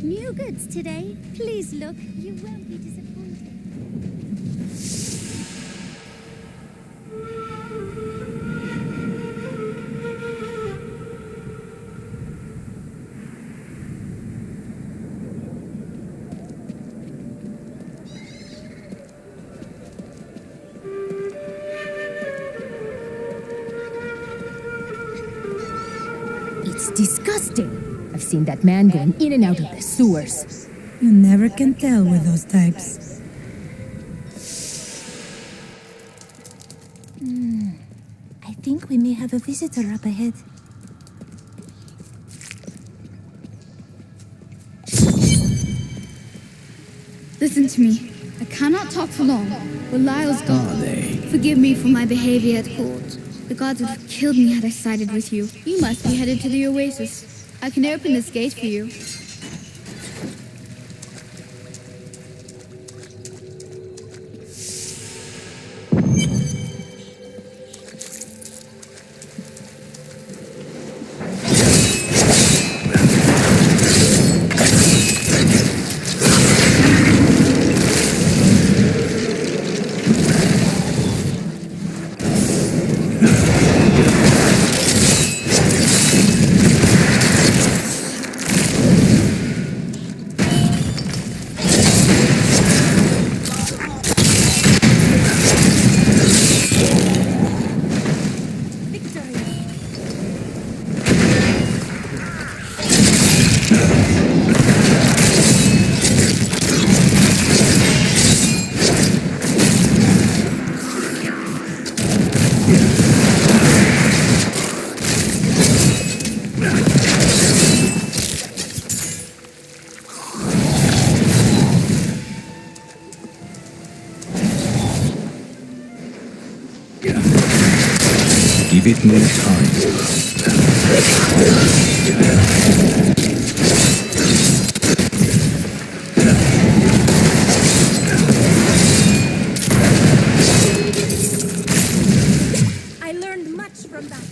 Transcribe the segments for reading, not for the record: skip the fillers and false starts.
New goods today. Please look. You won't be disappointed. It's disgusting. I've seen that man going in and out of the sewers. You never can tell with those types. I think we may have a visitor up ahead. Listen to me. I cannot talk for long. Belial's gone. Are they? Forgive me for my behavior at court. The gods would have killed me had I sided with you. You must be headed to the oasis. I can open this gate for you. Give it more time. I learned much from that.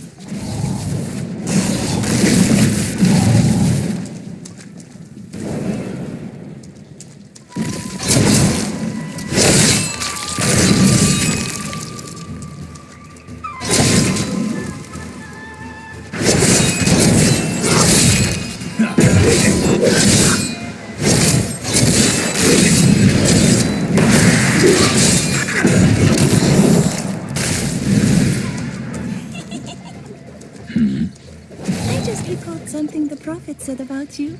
I just recalled something the prophet said about you.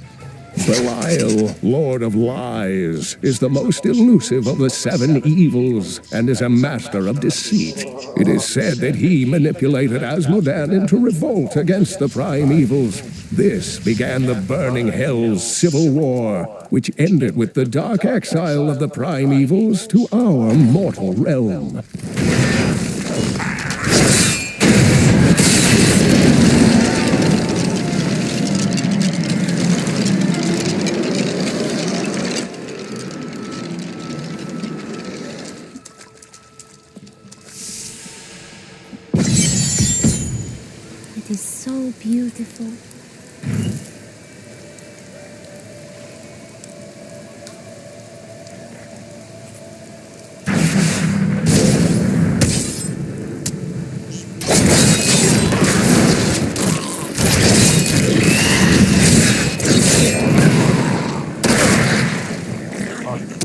Belial, Lord of Lies, is the most elusive of the 7 evils and is a master of deceit. It is said that he manipulated Asmodan into revolt against the prime evils. This began the Burning Hell's civil war, which ended with the dark exile of the prime evils to our mortal realm. It is so beautiful.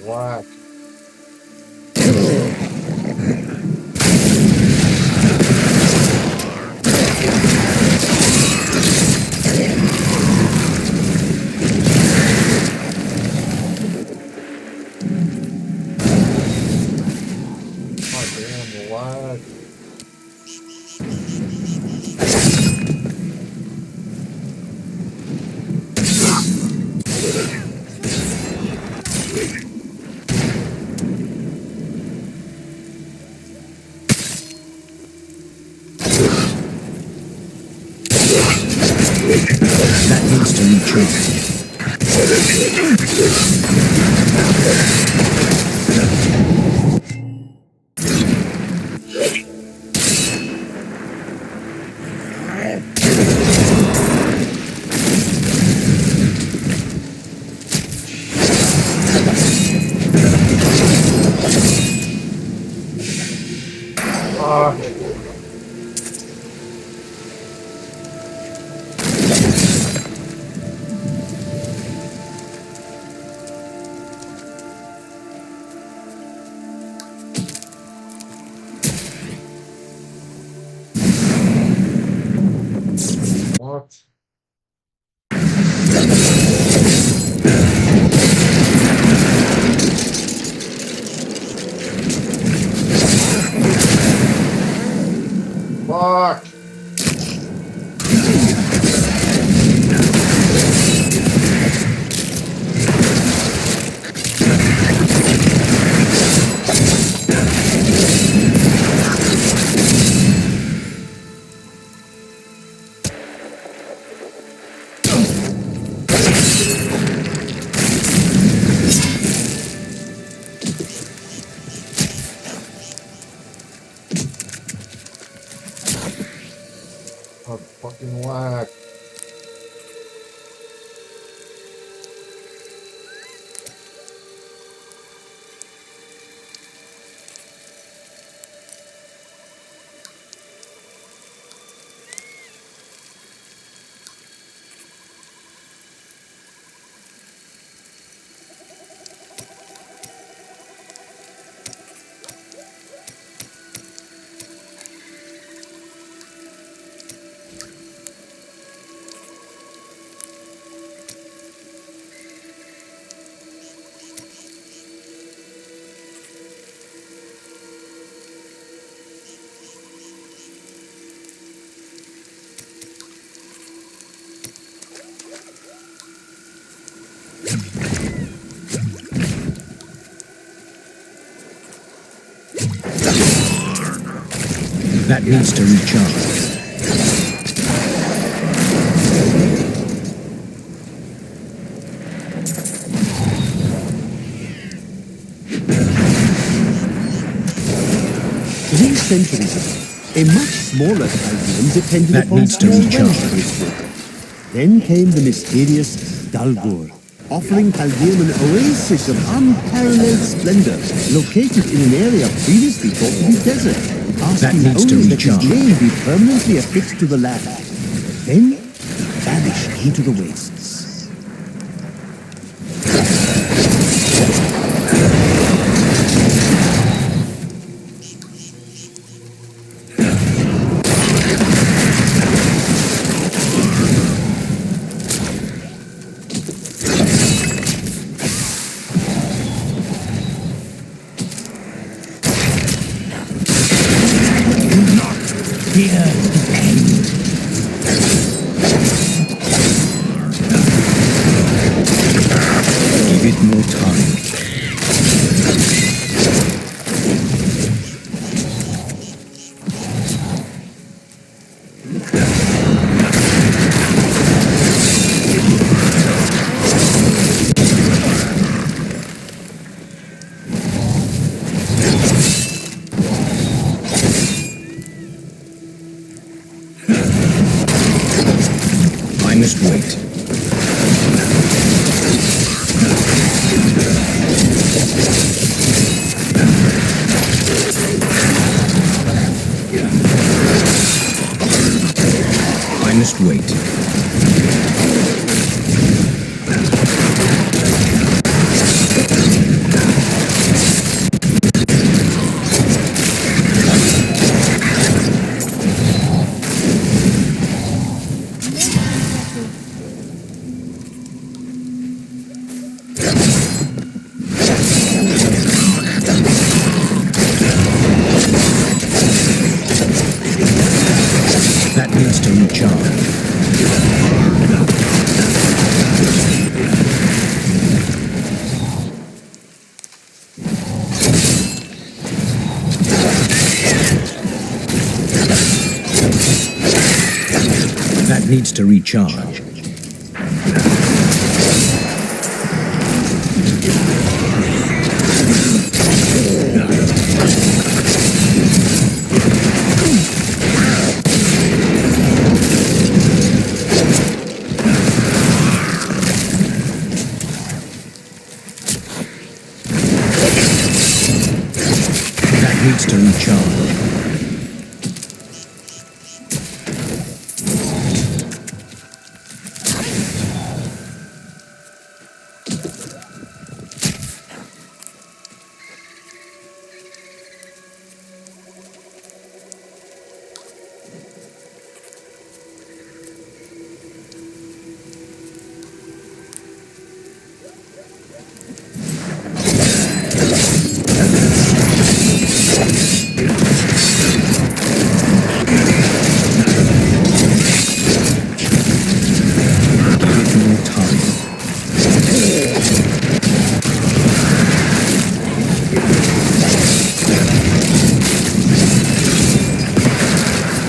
Wow. That needs to recharge. What? Fuck! What fucking whack. That needs to recharge. Three centuries ago, a much smaller Chaldean depended That upon needs to small recharge. wealth for its work. Then came the mysterious Dalgur, offering Chaldean an oasis of unparalleled splendor, located in an area previously thought to be desert, asking needs to only that his recharge. name be permanently affixed to the land. Then vanished into the wastes. Give it more time. I must wait. I must wait. That needs to recharge. That needs to recharge. That needs to recharge.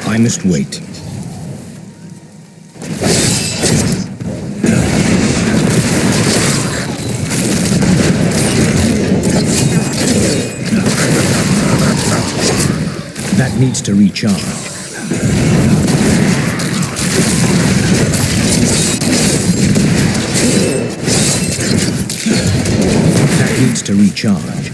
I must wait. That needs to recharge. That needs to recharge.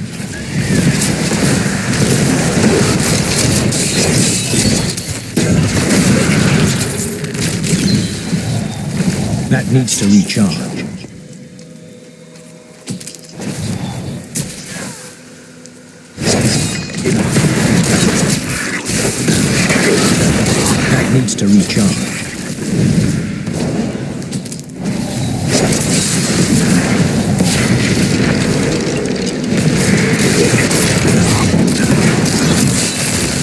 That needs to recharge. That needs to recharge.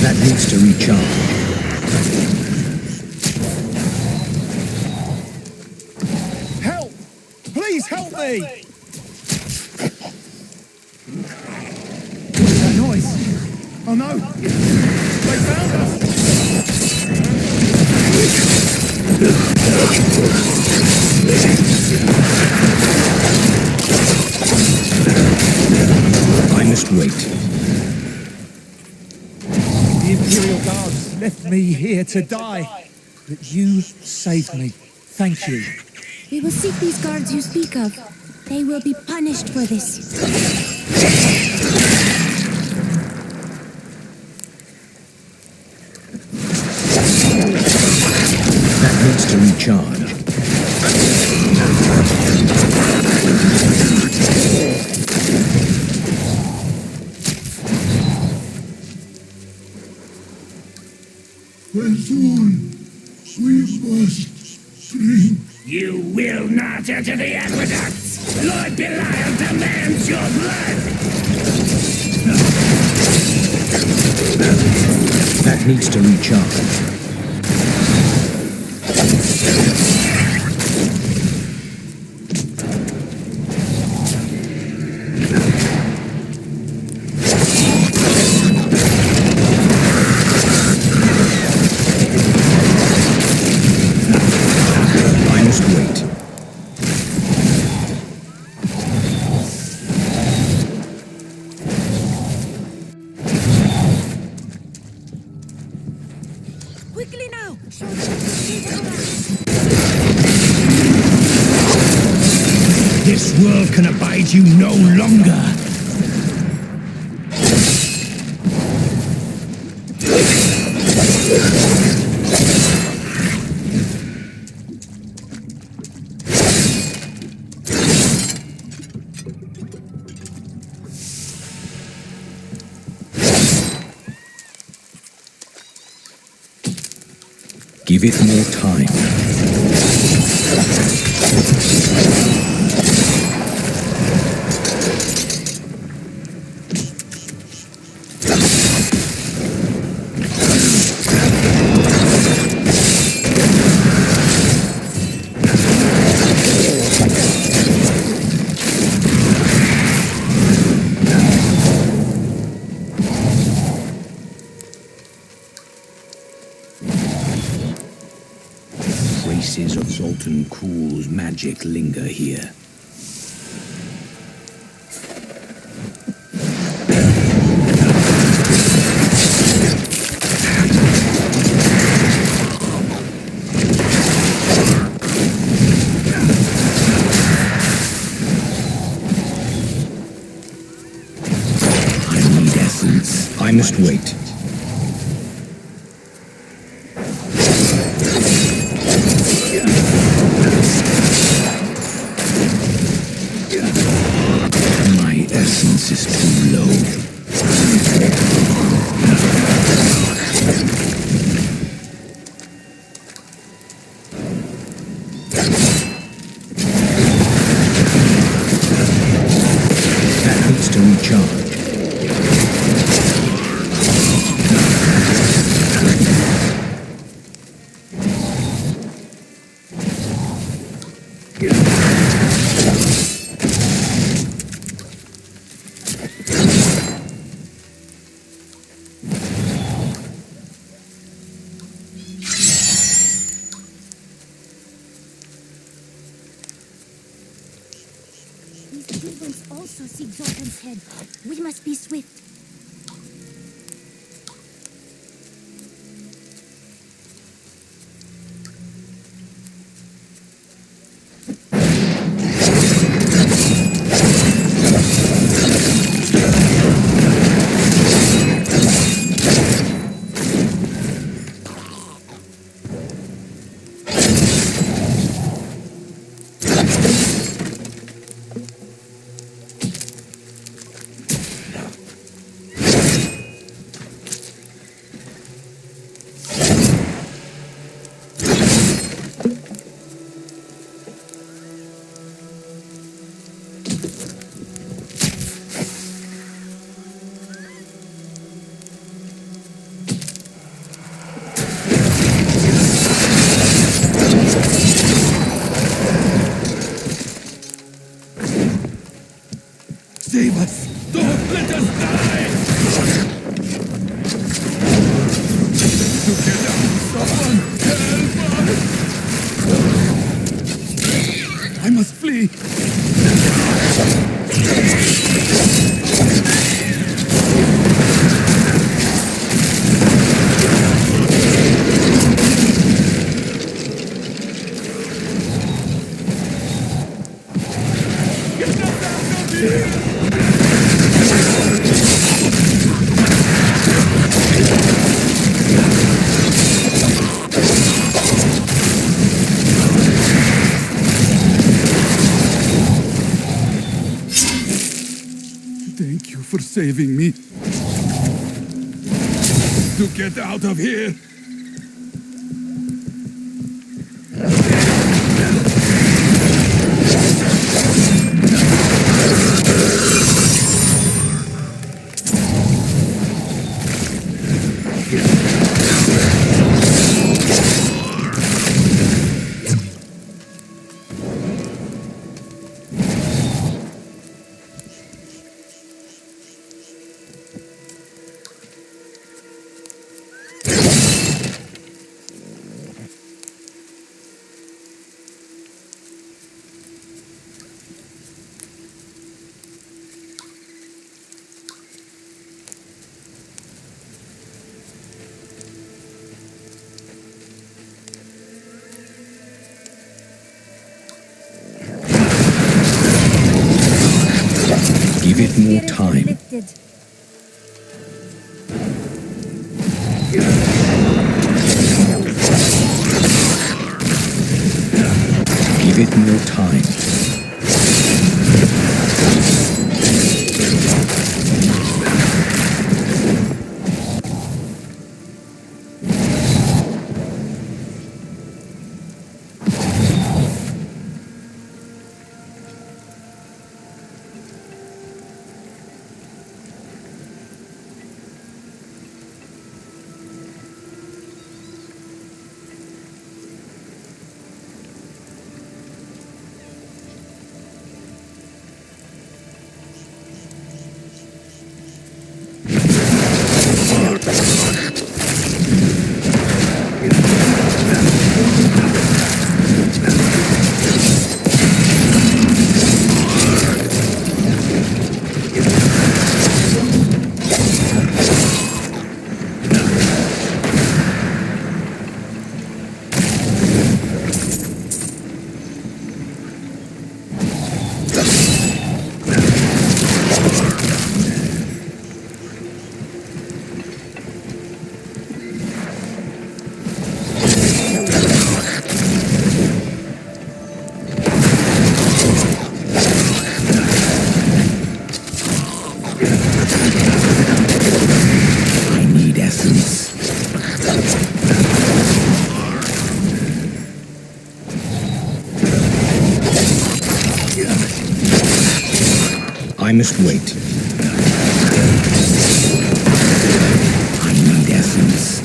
That needs to recharge. Help! Please help me! What's that noise? Oh no! They found us! I must wait. The Imperial Guards left me here to die, but you saved me. Thank you. We will seek these guards you speak of. They will be punished for this. That needs to recharge. You will not enter the aqueducts! Lord Belial demands your blood! That needs to recharge. I must wait. Quickly now! This world can abide you no longer! Give it more time. traces of Zoltan Kuhl's magic linger here. I must wait. My essence is too low. That needs to recharge. These demons also seek Zoltan's head. We must be swift. Save us! Don't let us die! To get out, someone help us! I must flee! Thank you for saving me. To get out of here. Give it more time. Give it more time. I must wait. I need essence.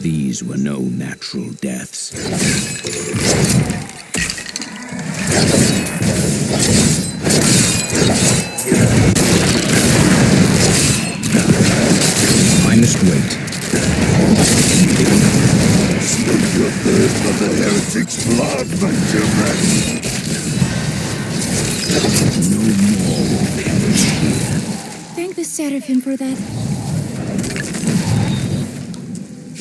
These were no natural deaths. I must wait. Slip your thirst of the heretic's blood, my children. No more will perish here. Thank the Seraphim for that.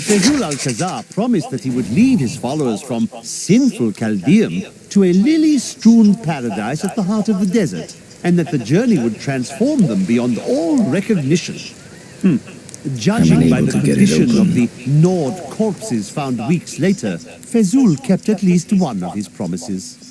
Fezul al-Khazar promised that he would lead his followers from sinful Chaldeum to a lily-strewn paradise at the heart of the desert, and that the journey would transform them beyond all recognition. Judging by the condition of the gnawed corpses found weeks later, Fezul kept at least one of his promises.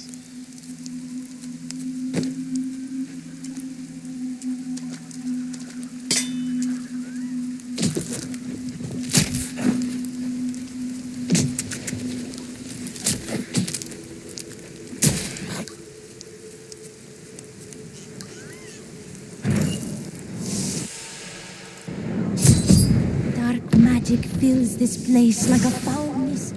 Magic fills this place like a foul mist.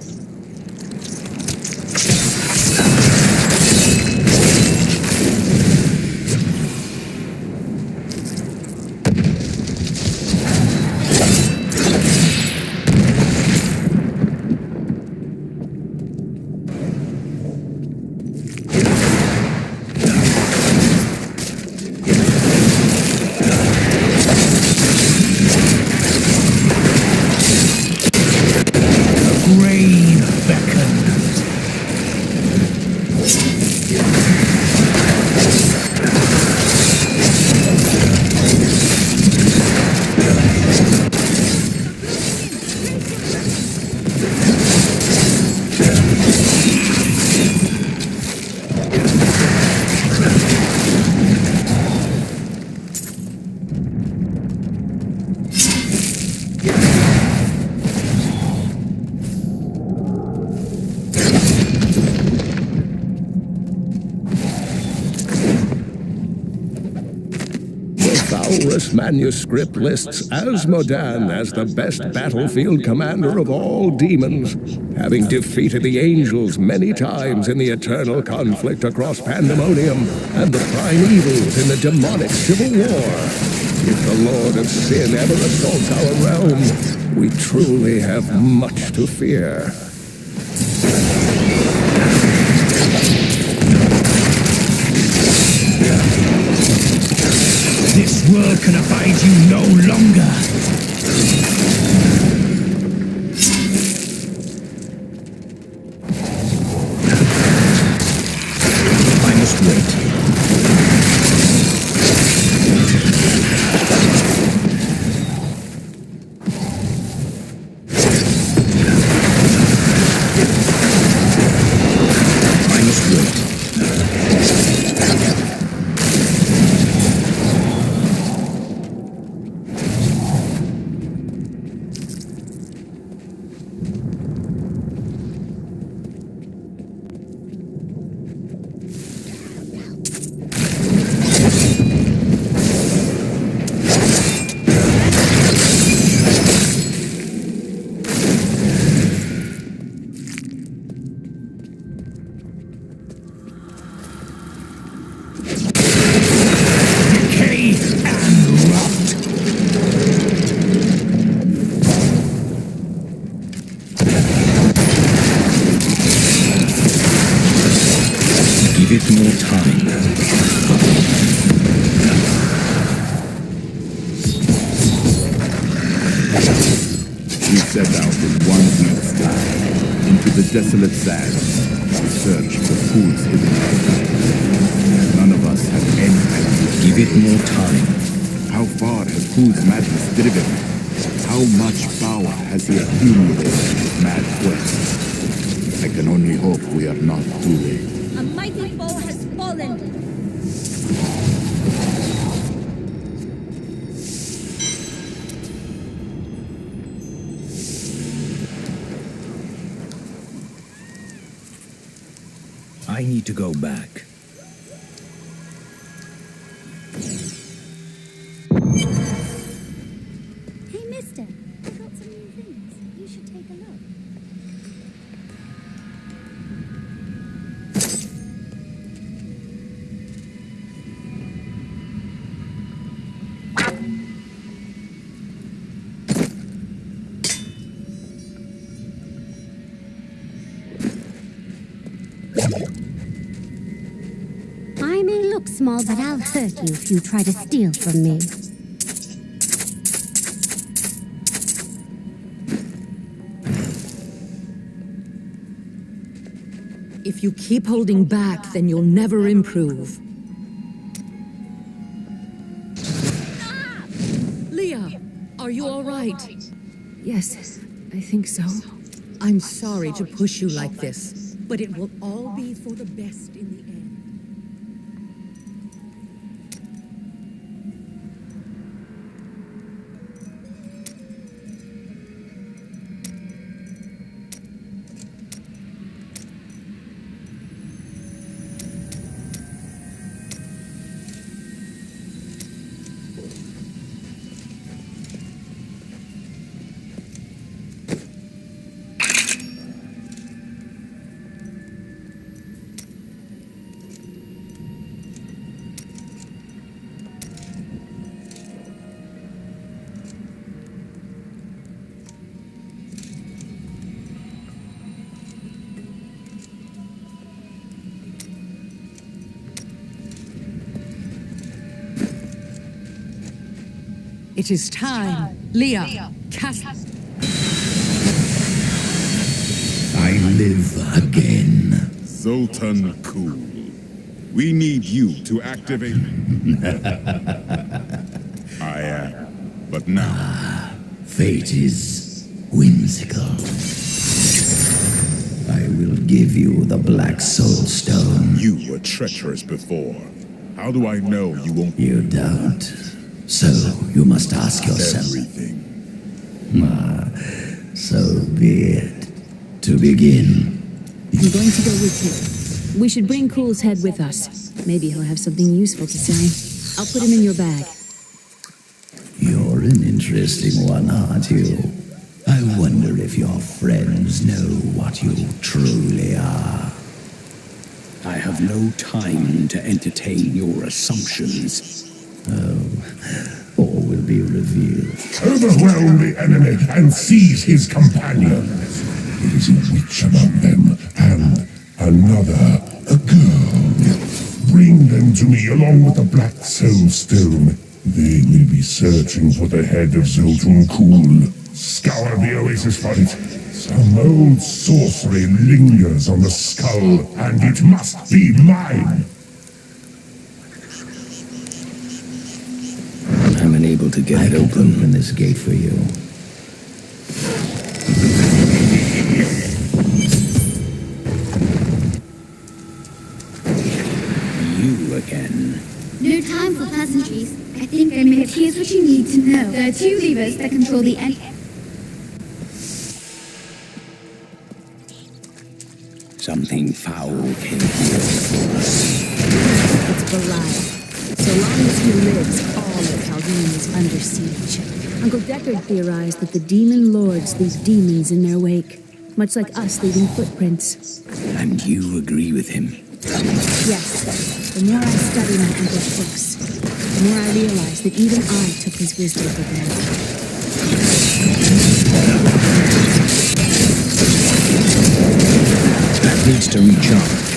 Taurus manuscript lists Asmodan as the best battlefield commander of all demons, having defeated the angels many times in the eternal conflict across Pandemonium and the primevals in the demonic civil war. If the Lord of Sin ever assaults our realm, we truly have much to fear. This world can abide you no longer. I must wait. I must wait. Give it more time. We set out in one week's time into the desolate sands to search for fools hidden out. None of us have any idea. Give it more time. How far has Fool's madness driven him? How much power has he accumulated in his mad quest? I can only hope we are not too late. A mighty foe has fallen! I need to go back. Hey, mister, I got some new things. You should take a look. I may look small, but I'll hurt you if you try to steal from me. If you keep holding back, then you'll never improve. Leah, are you all right? Yes, I think so. I'm sorry to push you like this, but it will all be for the best in the end. It is time. Leah, cast... I live again. Zoltan Cool. We need you to activate... I am. But now... Fate is whimsical. I will give you the Black Soul Stone. You were treacherous before. How do I know you won't... You don't. So you must ask yourself. Everything. So be it. To begin. I'm going to go with you. We should bring Cool's head with us. Maybe he'll have something useful to say. I'll put him in your bag. You're an interesting one, aren't you? I wonder if your friends know what you truly are. I have no time to entertain your assumptions. Oh, all will be revealed. Overwhelm the enemy and seize his companions. There is a witch among them, and another, a girl. Bring them to me along with the Black Soul Stone. They will be searching for the head of Zoltan Cool. Scour the oasis for it. Some old sorcery lingers on the skull, and it must be mine. I'm unable to get it open this gate for you. You again. No time for pleasantries. I think I may have here's what you need to know. There are two levers that control the end. Something foul came here. It's Belial. So long as he lives, all of Calhoun is under siege. Uncle Deckard theorized that the demon lords leave demons in their wake, much like us leaving footprints. And you agree with him? Yes. The more I study my uncle's books, the more I realize that even I took his wisdom for granted. That needs to recharge.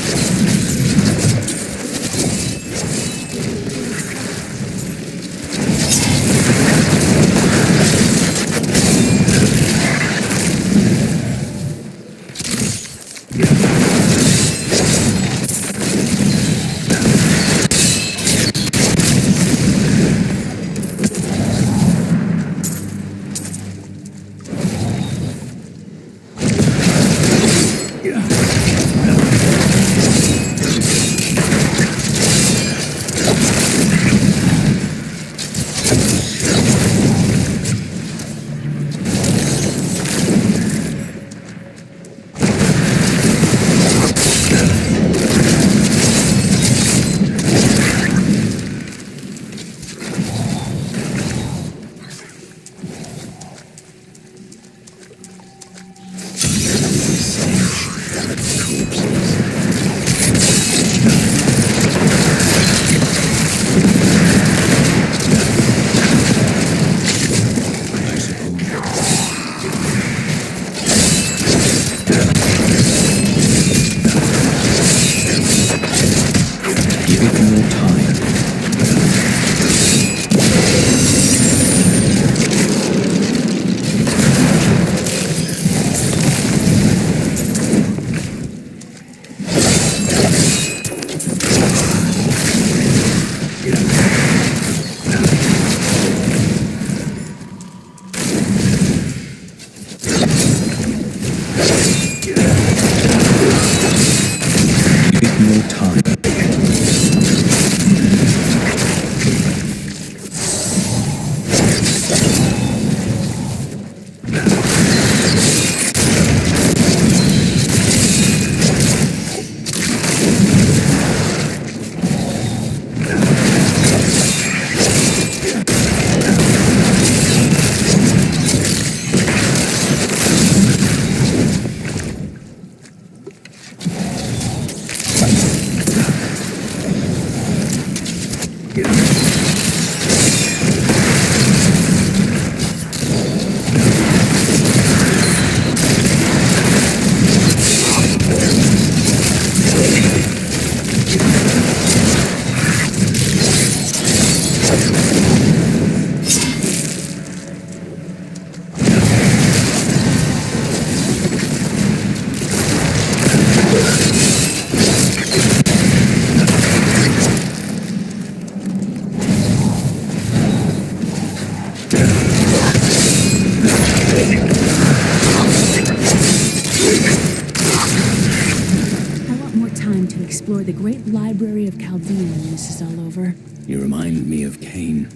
or the great library of Chaldea when this is all over. You remind me of Cain.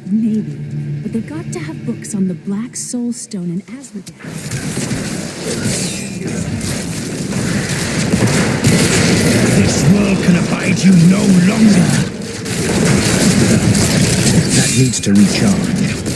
Maybe, but they've got to have books on the Black Soul Stone and Asmodeus. This world can abide you no longer. That needs to recharge.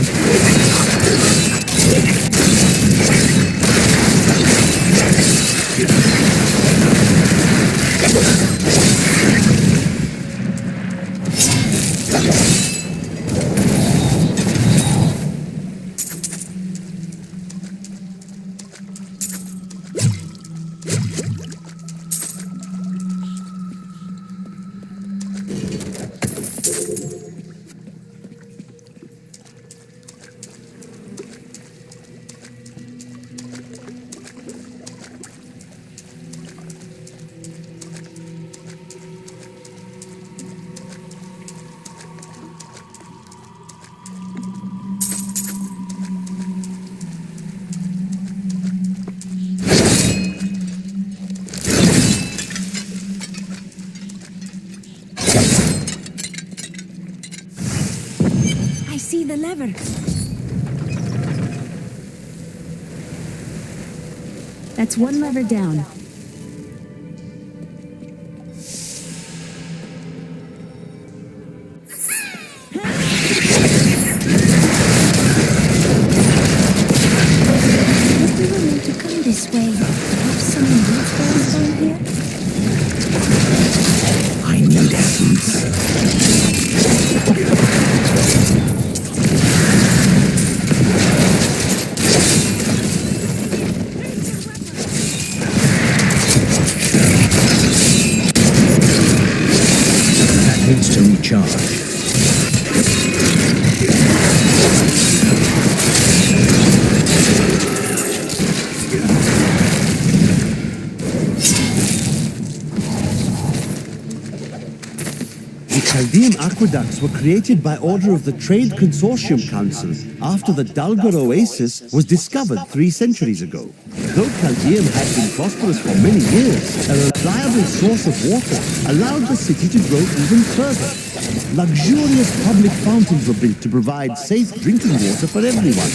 See the lever. That's one lever down. If we were meant to come this way, perhaps someone else was down here? I need essence. Needs to recharge. The Chaldean aqueducts were created by order of the Trade Consortium Council after the Dalgar Oasis was discovered 3 centuries ago. Though Chaldean had been prosperous for many years, a reliable source of water allowed the city to grow even further. Luxurious public fountains were built to provide safe drinking water for everyone.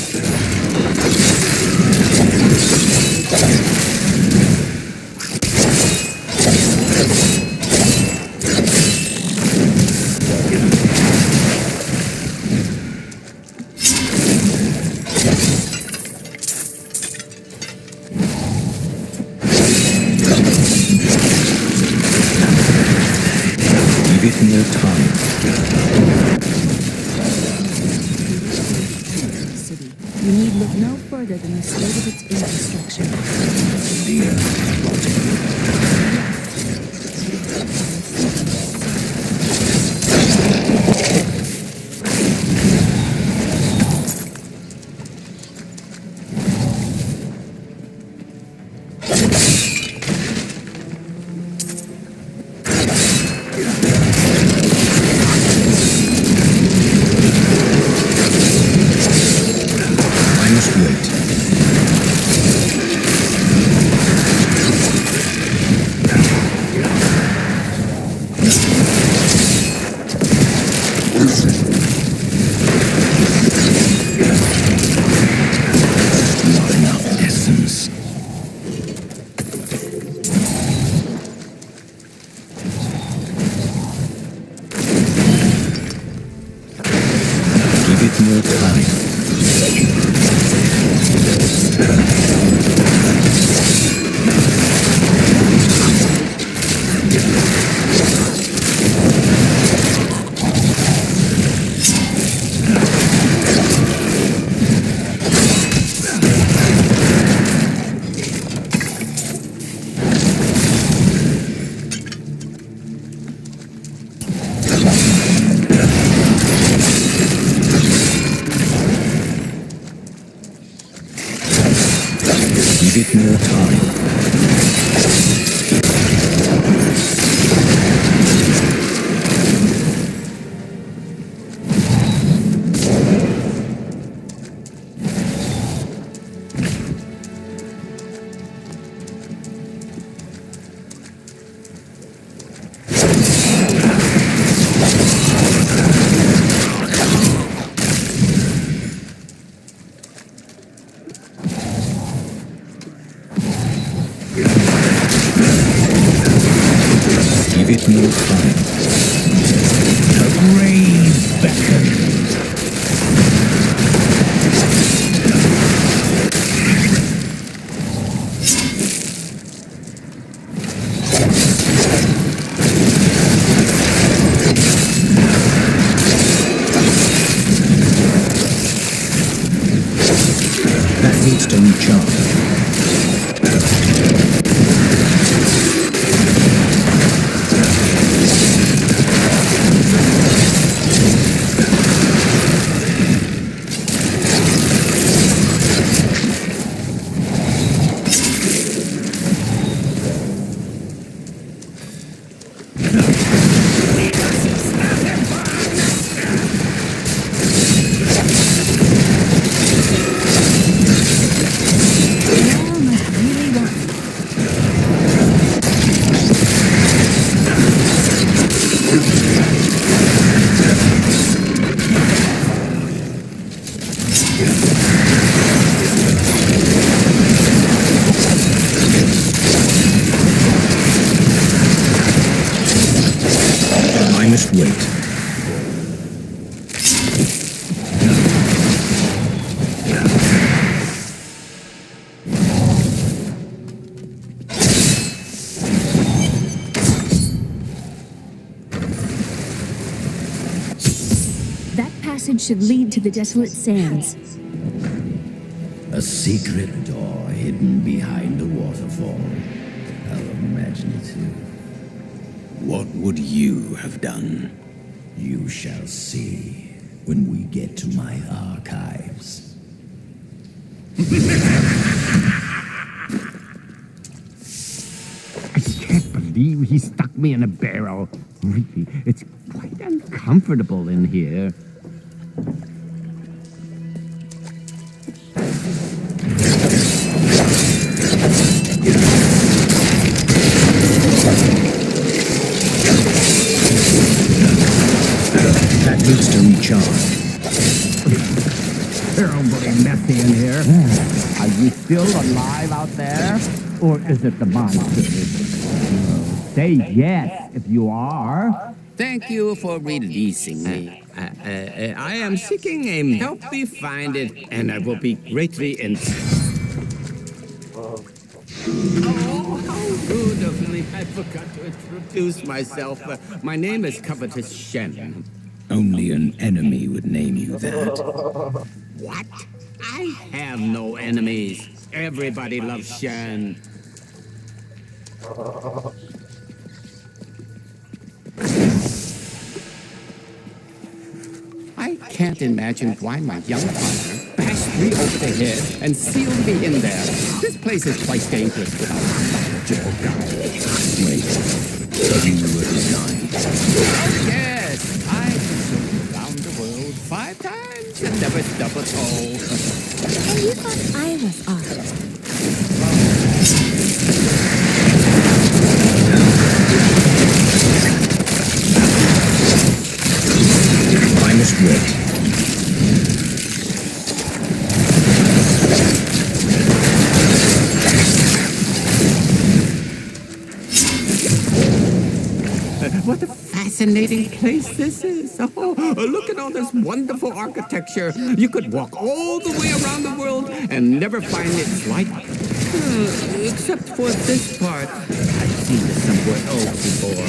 Give it more time. You need look no further than the state of its infrastructure. More time. Give it more time. Give it no time. The grave beckons. That needs to recharge. I must wait. That passage should lead to the desolate sands. A secret door hidden behind a waterfall. How imaginative. What would you have done? You shall see when we get to my archives. I can't believe he stuck me in a barrel. Really, it's quite uncomfortable in here. That needs to recharge. Terribly messy in here. Are you still alive out there? Or is it the monsters? Say yes if you are. Thank you for releasing me. I am seeking a help me find it, and I will be greatly Oh, how rude of me. I forgot to introduce myself. My name is Covetous Shen. Only an enemy would name you that. What? I have no enemies. Everybody loves Shen. I can't imagine why my young partner bashed me over the head and sealed me in there. This place is quite dangerous without magical guide. Wait, you were designed. Oh, yes, I've been around the world 5 times and never stubbed a toe. And you thought I was odd. I must wait. What a fascinating place this is. Oh, look at all this wonderful architecture. You could walk all the way around the world and never find its like. Except for this part. I've seen it somewhere else before.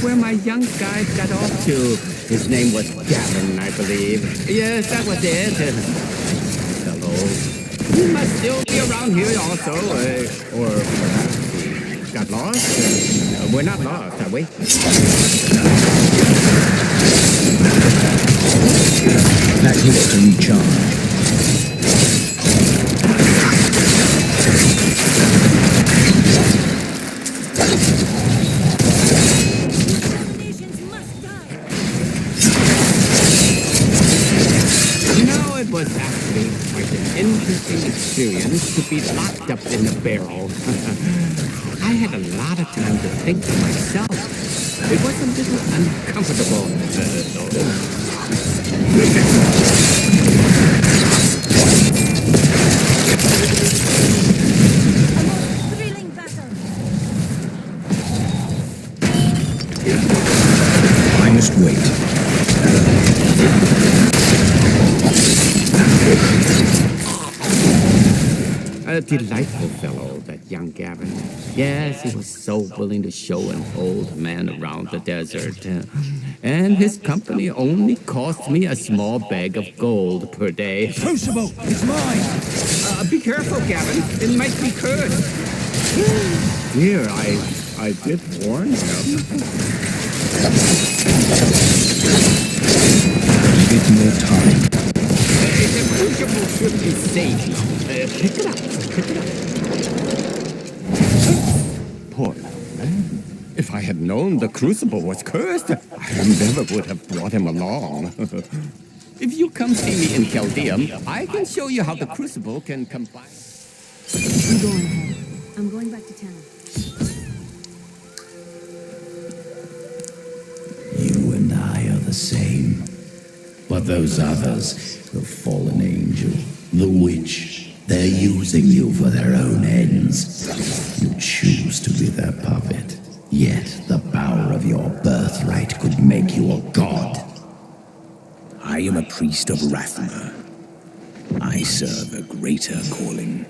Where my young guy got off to. His name was Gavin, I believe. Yes, that was it. Hello. He must still be around here also. Or perhaps he got lost. We're not lost, are we? That needs to recharge. was actually quite an interesting experience to be locked up in a barrel. I had a lot of time to think to myself. It was a little uncomfortable, I must wait. A delightful fellow, that young Gavin. Yes, he was so willing to show an old man around the desert. And his company only cost me a small bag of gold per day. Crucible, it's mine! Be careful, Gavin. It might be cursed. Dear, I did warn him. Give it more time. The crucible should be safe now. Pick it up. Pick it up. Poor man. If I had known the crucible was cursed, I never would have brought him along. If you come see me in Chaldeum, I can show you how the crucible can combine. You go on ahead. I'm going back to town. You and I are the same. But those others, the fallen angel, the witch, they're using you for their own ends. You choose to be their puppet. Yet the power of your birthright could make you a god. I am a priest of Rathma. I serve a greater calling.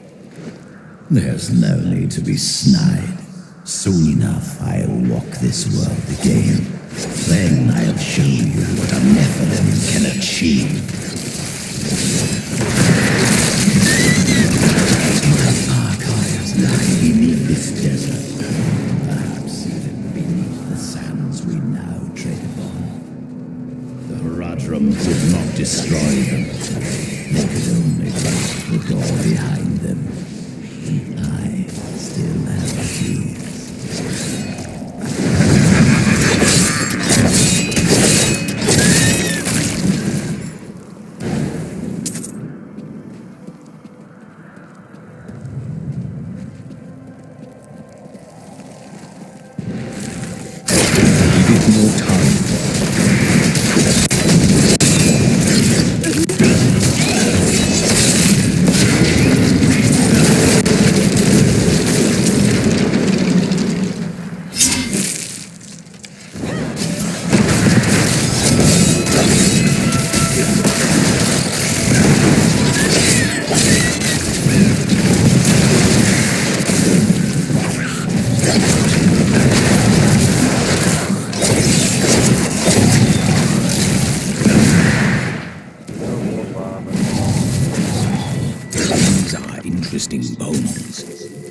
There's no need to be snide. Soon enough, I'll walk this world again. Then I'll show you what a Nephilim can achieve. My archives lie beneath this desert. Perhaps even beneath the sands we now tread upon. The Haradrim could not destroy them. They could only close the door behind them. I still have the keys.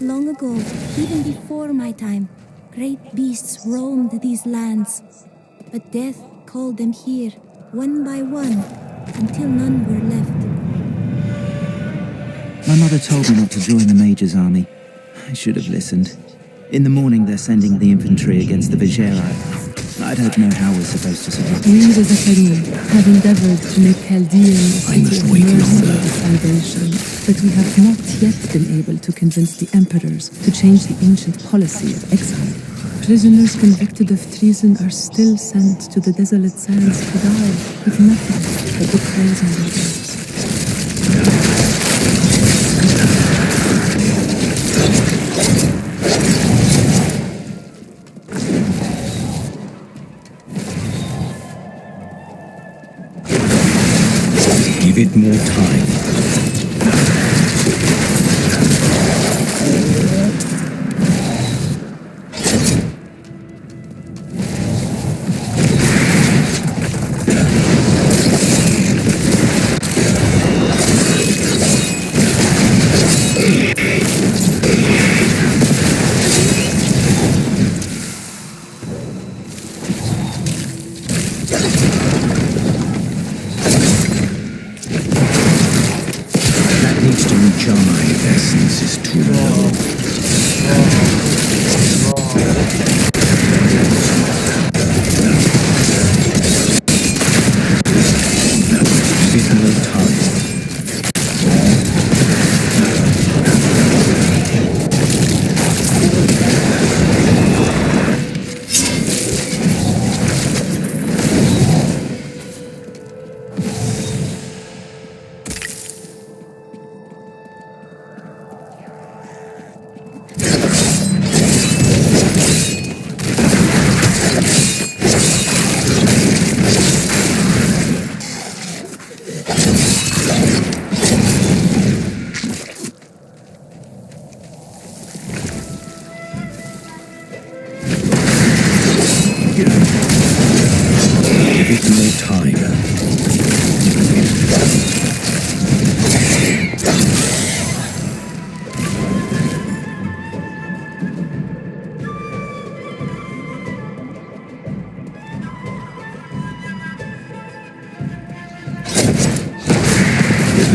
Long ago, even before my time, great beasts roamed these lands. But death called them here, one by one, until none were left. My mother told me not to join the Major's army. I should have listened. In the morning, they're sending the infantry against the Viserai. I don't know how we're supposed to survive. We, the Zakarim, have endeavored to make Chaldean a city of mercy and salvation, but we have not yet been able to convince the emperors to change the ancient policy of exile. Prisoners convicted of treason are still sent to the desolate sands to die, with nothing but the praise on their lips. Give it more time.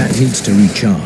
That needs to recharge.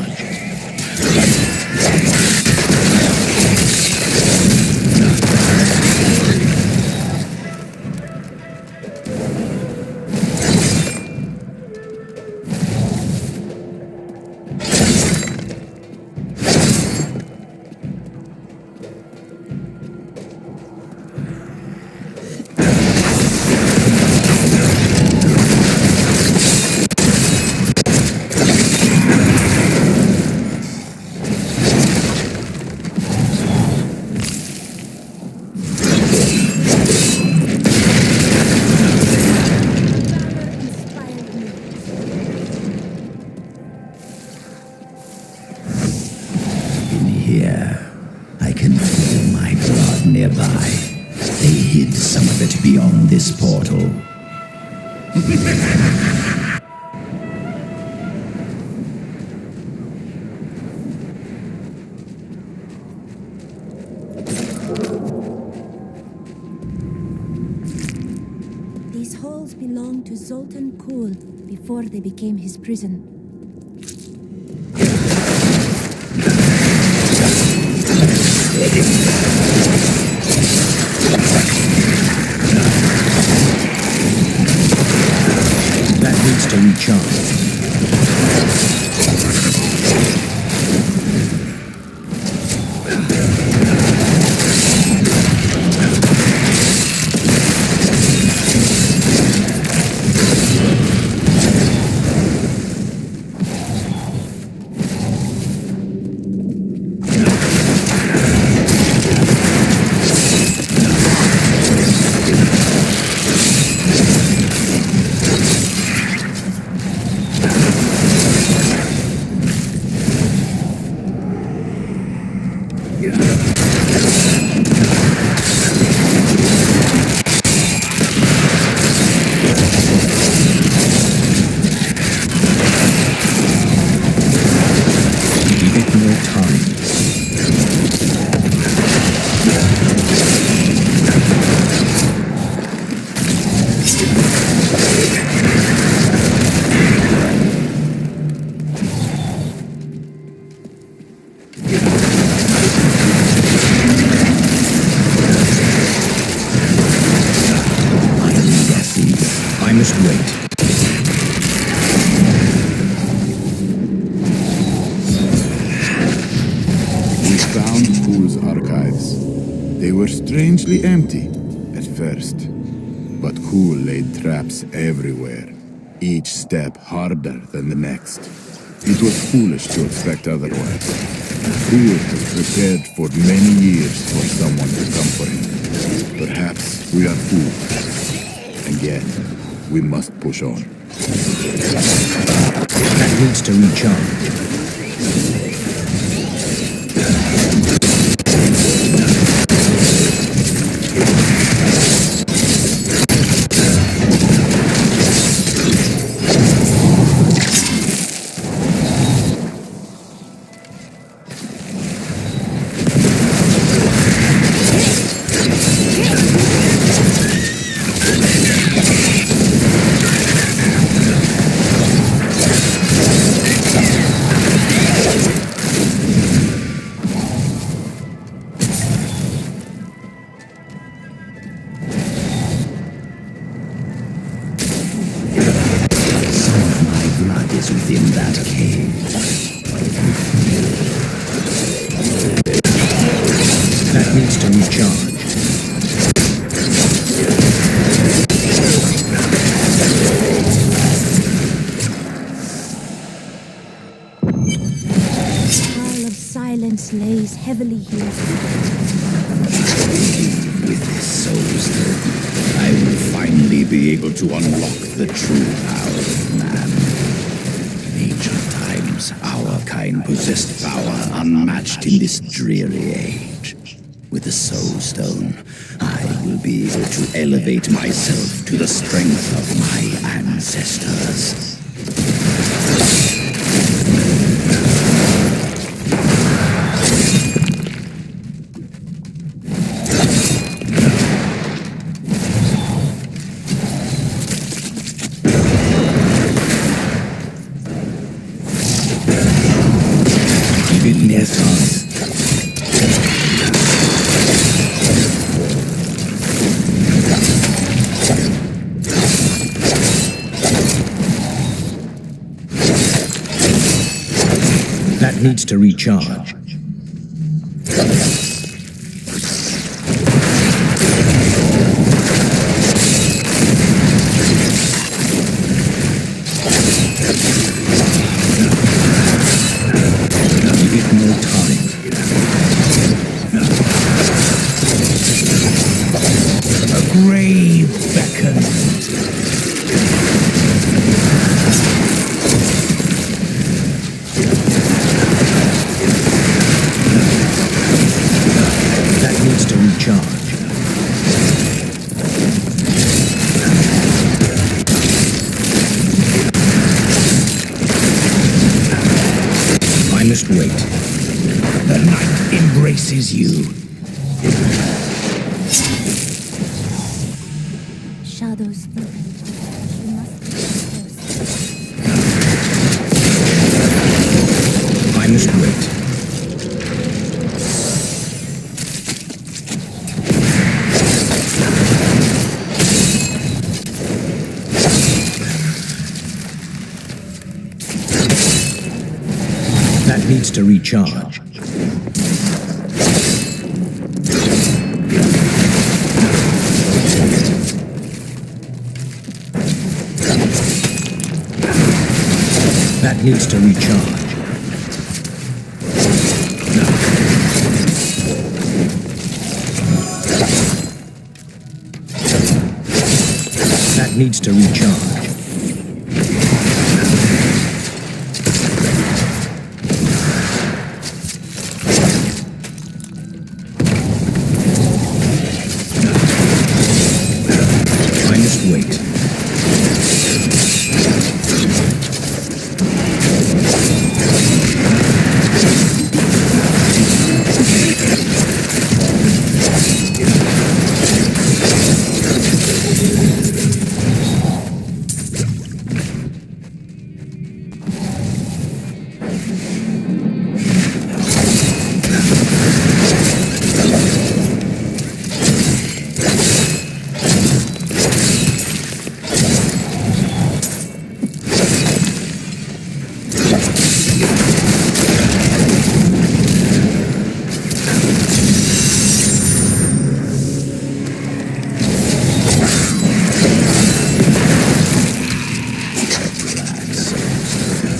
Beyond this portal. These halls belonged to Zoltan Kuhl before they became his prison. That needs to recharge. I must wait. We found Kuhl's archives. They were strangely empty at first, but Kuhl laid traps everywhere, each step harder than the next. It was foolish to expect otherwise. Kuhl has prepared for many years for someone to come for him. Perhaps we are fools, and yet we must push on. That needs to recharge. Within that cave. That needs to recharge. A pile of silence lays heavily here. With this soul stone, I will finally be able to unlock the true power of man. Ancient times, our kind possessed power unmatched in this dreary age. With the Soul Stone, I will be able to elevate myself to the strength of my ancestors. That needs to recharge. Give it more time. A grave beckons. That needs to recharge. I must wait. The night embraces you. Shadows thick. You must be close. I must wait. That needs to recharge. That needs to recharge. That needs to recharge. I must wait.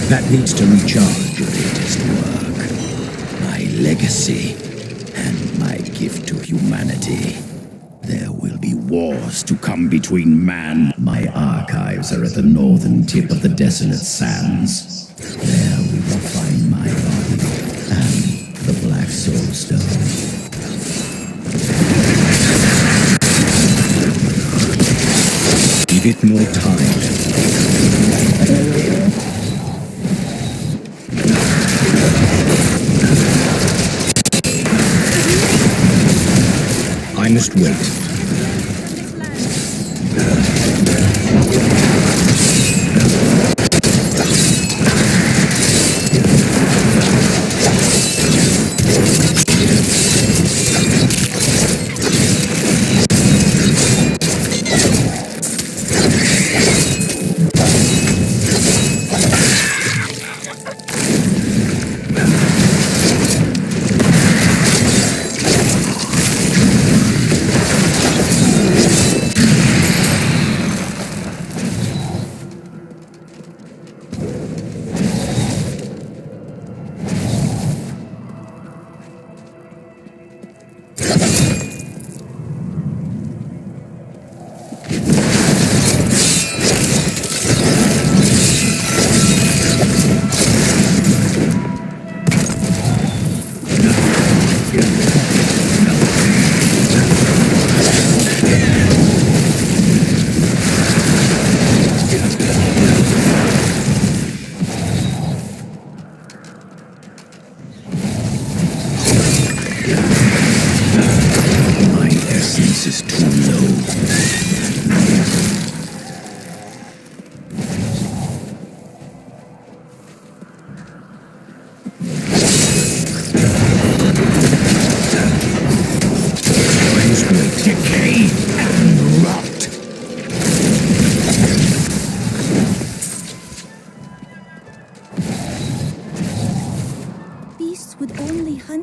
That needs to recharge. Greatest work. My legacy and my gift to humanity. There will be wars to come between man. My archives are at the northern tip of the desolate sands. There we will find my body and the Black Soul Stone. Give it more time. I must wait.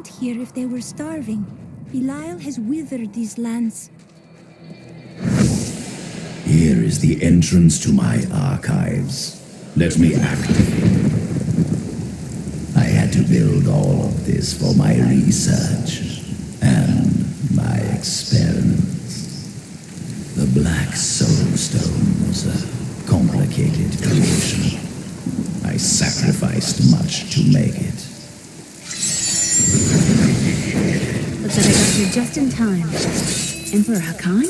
sent here if they were starving. Belial has withered these lands. Here is the entrance to my archives. Let me activate. I had to build all of this for my research and my experiments. The Black Soulstone was a complicated creation. I sacrificed much to make it. Looks like I got here just in time. Emperor Hakan?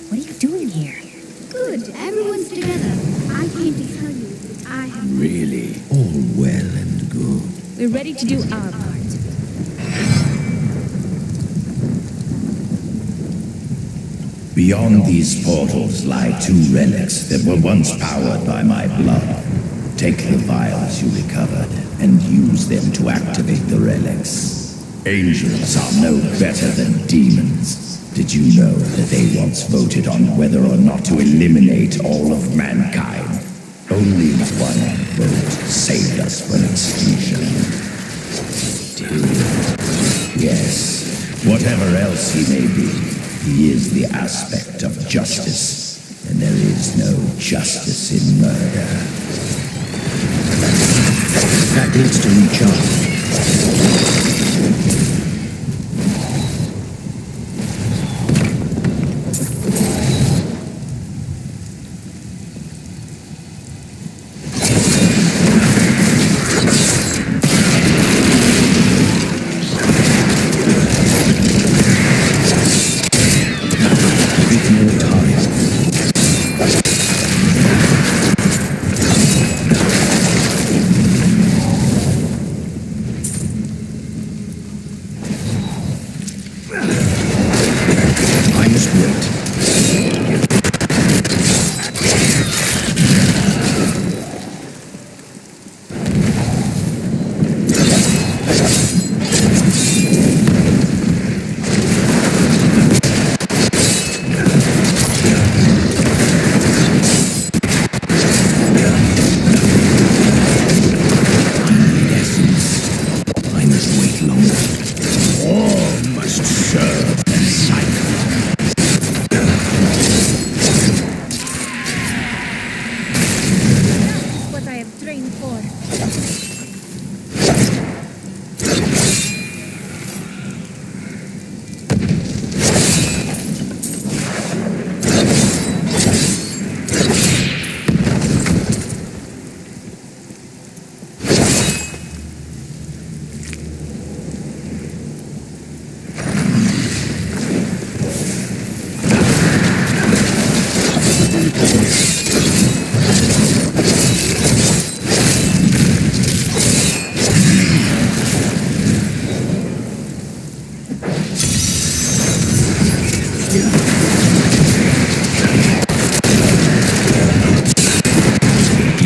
What are you doing here? Good, everyone's together. I came to tell you that I have... Really? All well and good. We're ready to do our part. Beyond these portals lie 2 relics that were once powered by my blood. Take the vials you recovered and use them to activate the relics. Angels are no better than demons. Did you know that they once voted on whether or not to eliminate all of mankind? Only one vote saved us from extinction. Yes, whatever else he may be, he is the aspect of justice, and there is no justice in murder. That needs to recharge.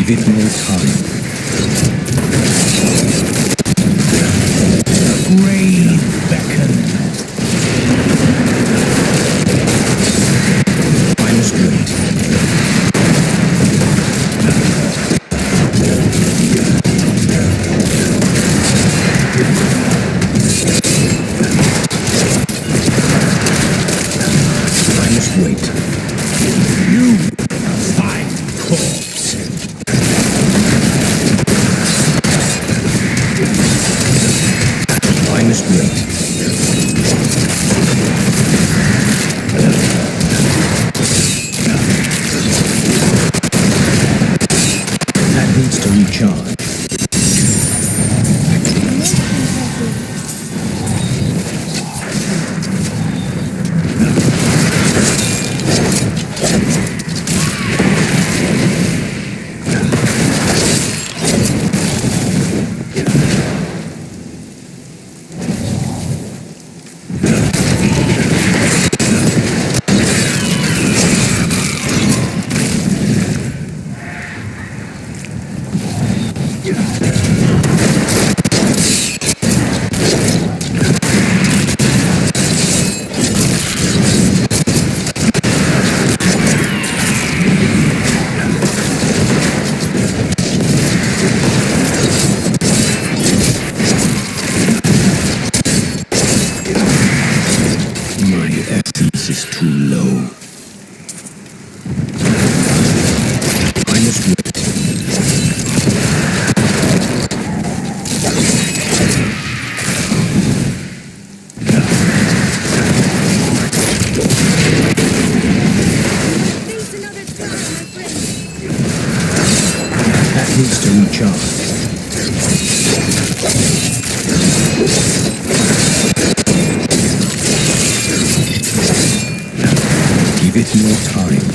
Give it more time. Grave beckon. I must wait. I must wait. You, fine corpse. I must wait. That needs to recharge. needs to recharge. Give it more time.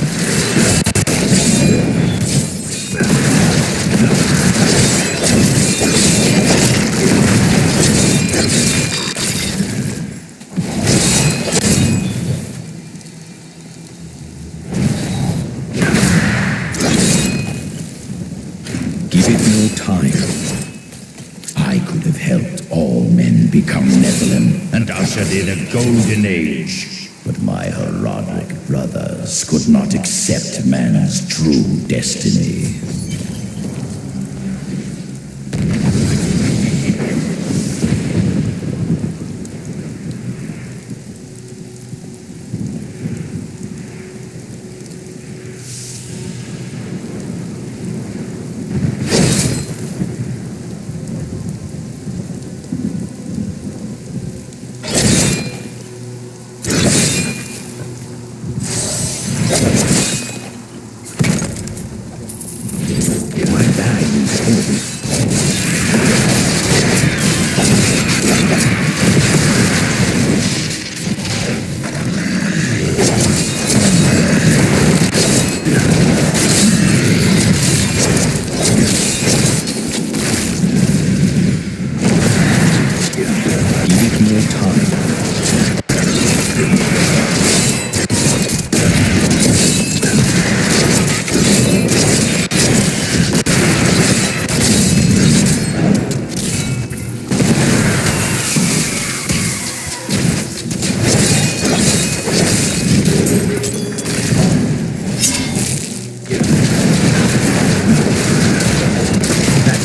Give it more time. I could have helped all men become Nephilim and ushered in a golden age. But my Herodic brothers could not accept man's true destiny.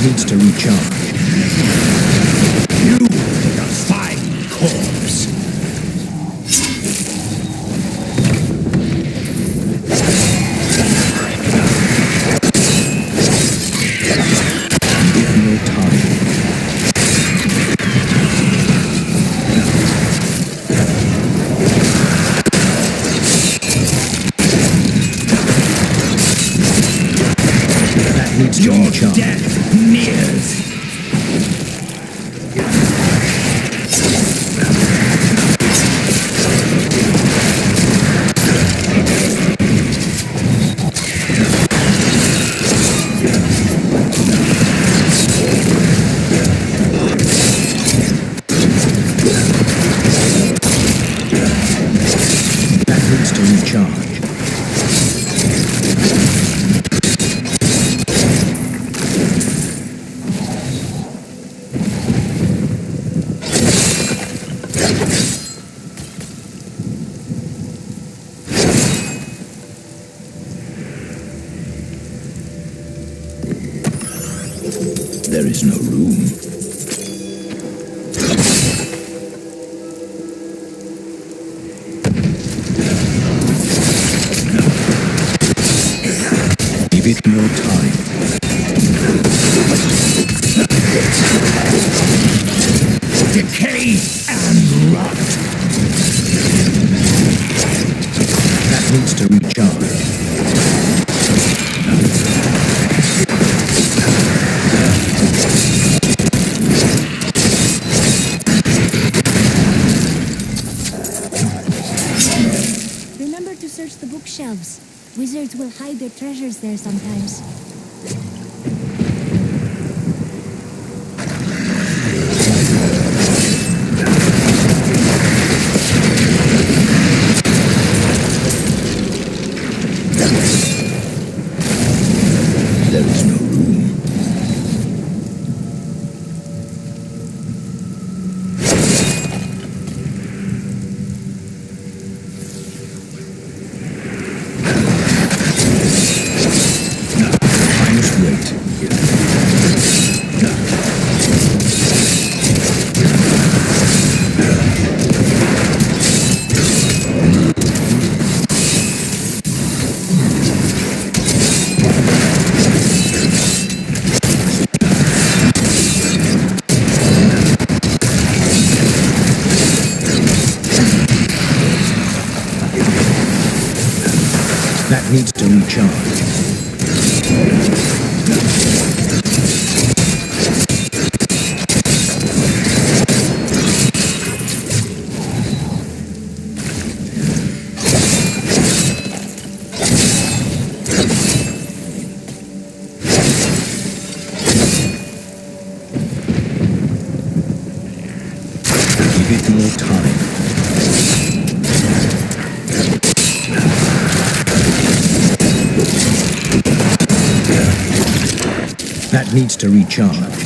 Needs to recharge. You, the fine corpse. Give no time. That needs to recharge. Nears. That needs to recharge. There is no room. Give it more time. Decay and rot. That needs to recharge. Remember to search the bookshelves. Wizards will hide their treasures there sometimes. There is no room. I must wait. That needs to recharge. more time. That needs to recharge.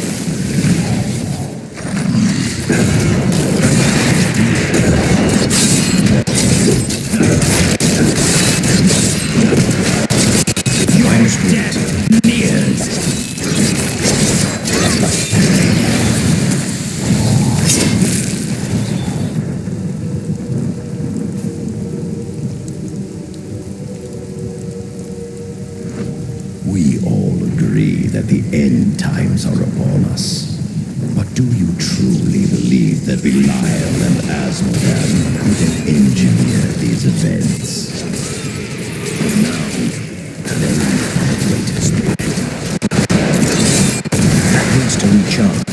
Death nears. We all agree that the end times are upon us. But do you truly believe that Belial and Asmodan could have engineered these events? No. There is a greater spirit. That needs to recharge.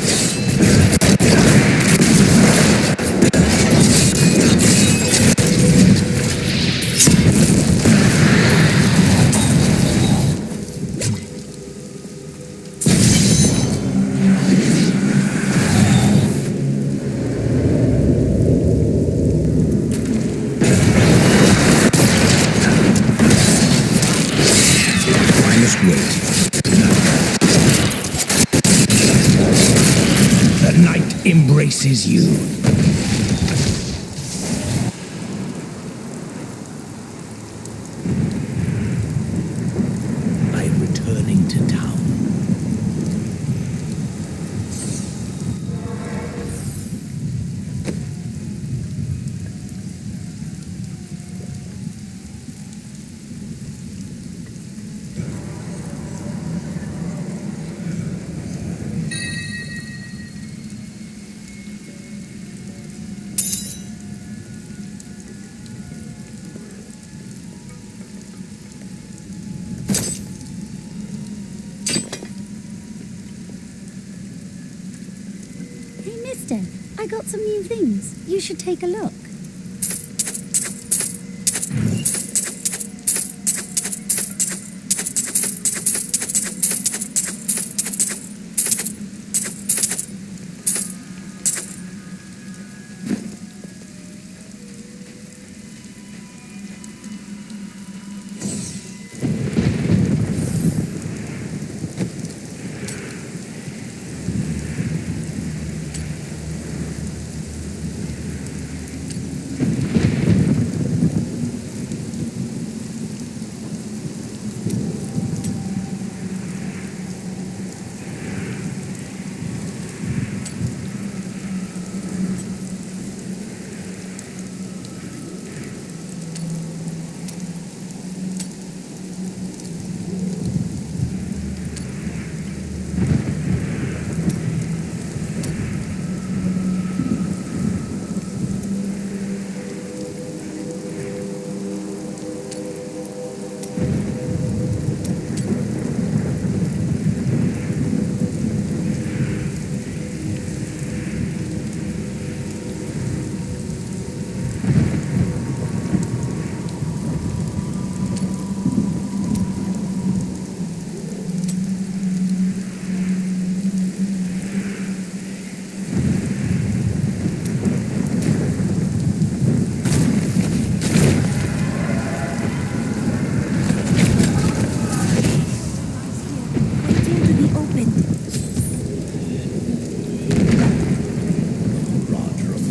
The night embraces you. I'm returning to town. Hey, mister, I got some new things. You should take a look.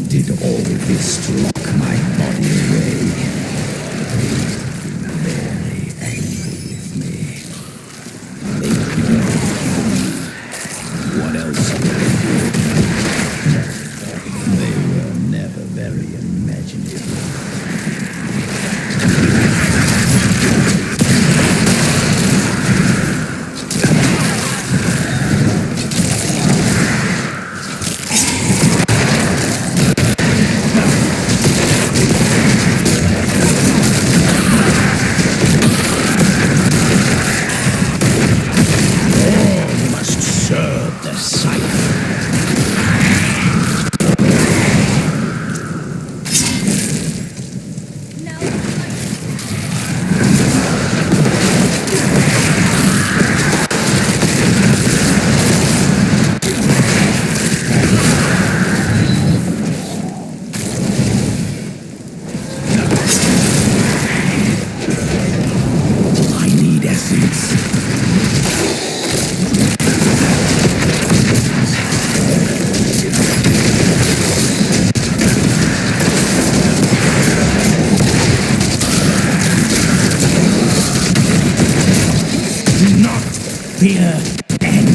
Did all this to lock my body away. Very angry with me. What else could they do? They were never very imaginative. fear end.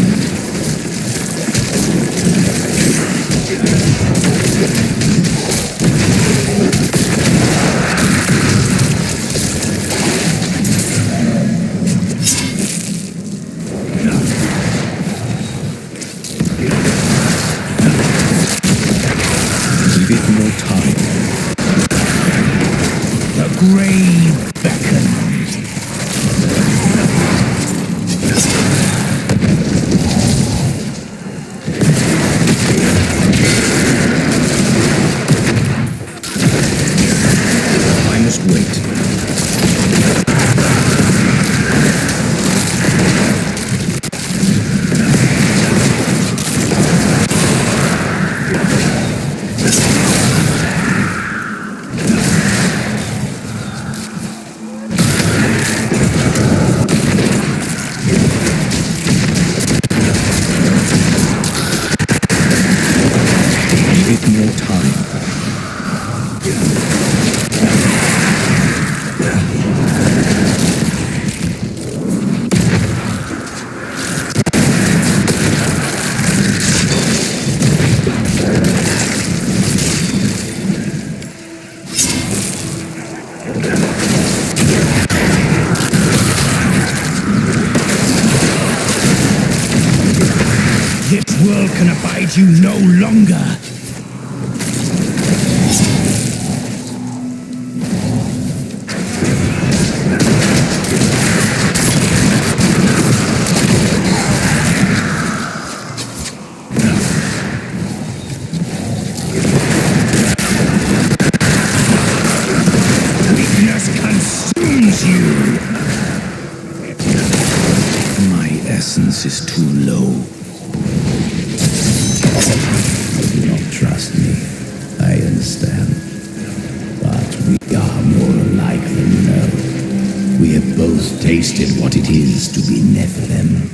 Give it more time. The grave beckons. I must wait. This world can abide you no longer. Weakness consumes you. My essence is too low. You do not trust me. I understand. But we are more alike than you know. We have both tasted what it is to be Nephilim.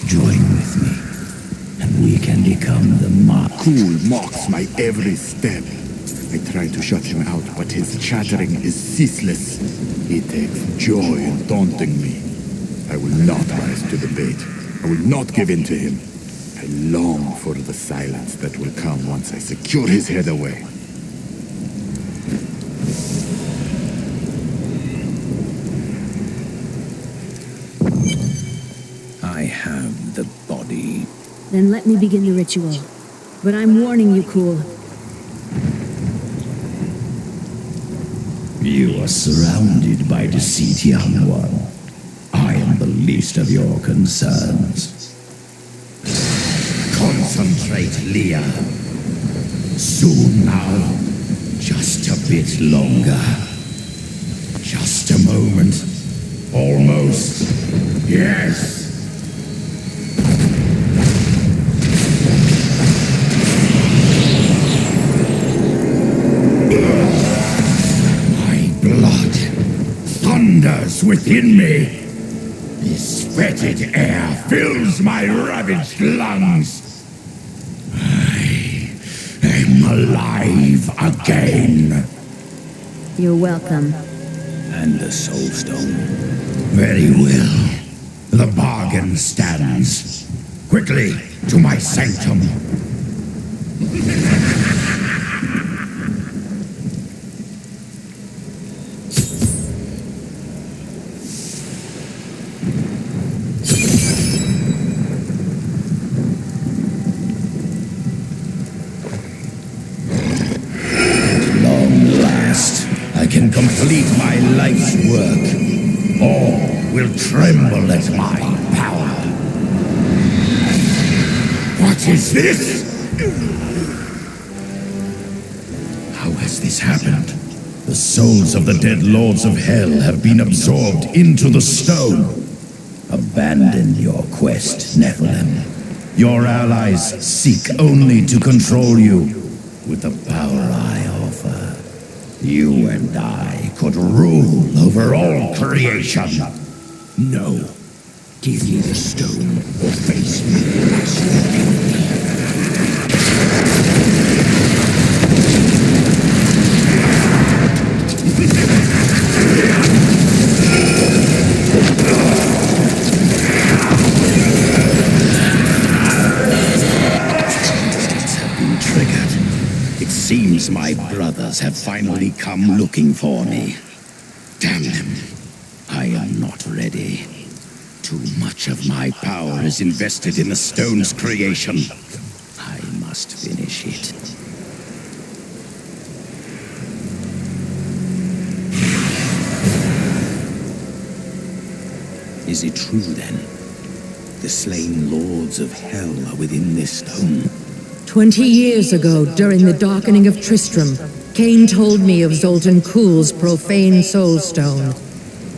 Join with me, and we can become the mark. Cool mocks my every step. I try to shut him out, but his chattering is ceaseless. He takes joy in taunting me. I will not rise to the bait. I will not give in to him. I long for the silence that will come once I secure his head away. I have the body. Then let me begin the ritual. But I'm warning you, Cool. You are surrounded by deceit, young one. I am the least of your concerns. Concentrate, Leah. Soon now. Just a bit longer. Just a moment. Almost. Yes. My blood thunders within me. This fetid air fills my ravaged lungs. I am alive again. You're welcome. And the soul stone. Very well. The bargain stands. Quickly, to my sanctum. I can complete my life's work. All will tremble at my power. What is this? How has this happened? The souls of the dead lords of hell have been absorbed into the stone. Abandon your quest, Nephilim. Your allies seek only to control you with the power I offer. You and I could rule over all creation. No. Give me the stone or face me as your enemy. seems my brothers have finally come looking for me. Damn them. I am not ready. Too much of my power is invested in the stone's creation. I must finish it. Is it true, then? The slain lords of hell are within this stone? 20 years ago, during the darkening of Tristram, Cain told me of Zoltan Kuhl's profane soul stone.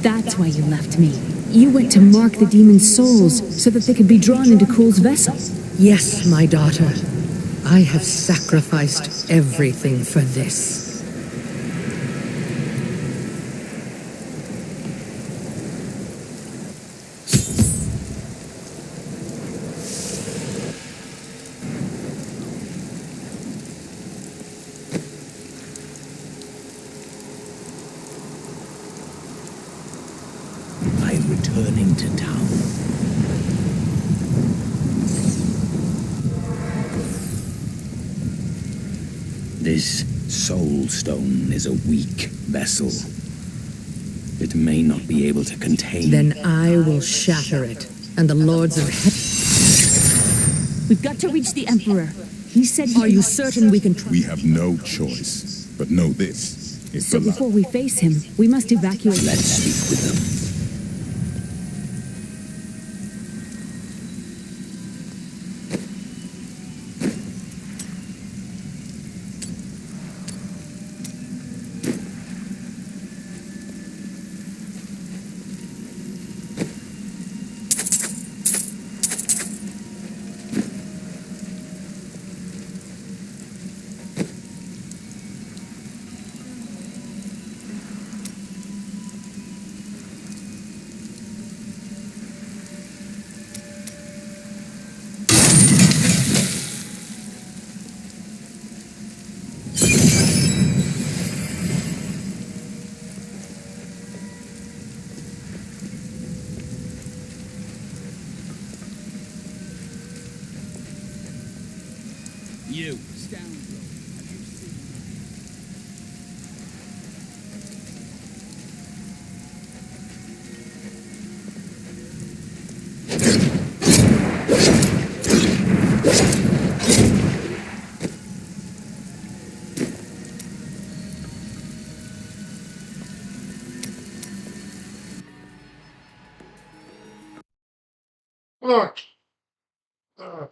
That's why you left me. You went to mark the demon's souls so that they could be drawn into Kuhl's vessel. Yes, my daughter. I have sacrificed everything for this. I'm returning to town. This soul stone is a weak vessel. It may not be able to contain... Then I will shatter it, and the lords of heaven... We've got to reach the Emperor. He said... Are you certain we can try? We have no choice. But know this. If So before we face him, we must evacuate... Let's speak with them. You, scoundrel, have you seen... Fuck. Ugh.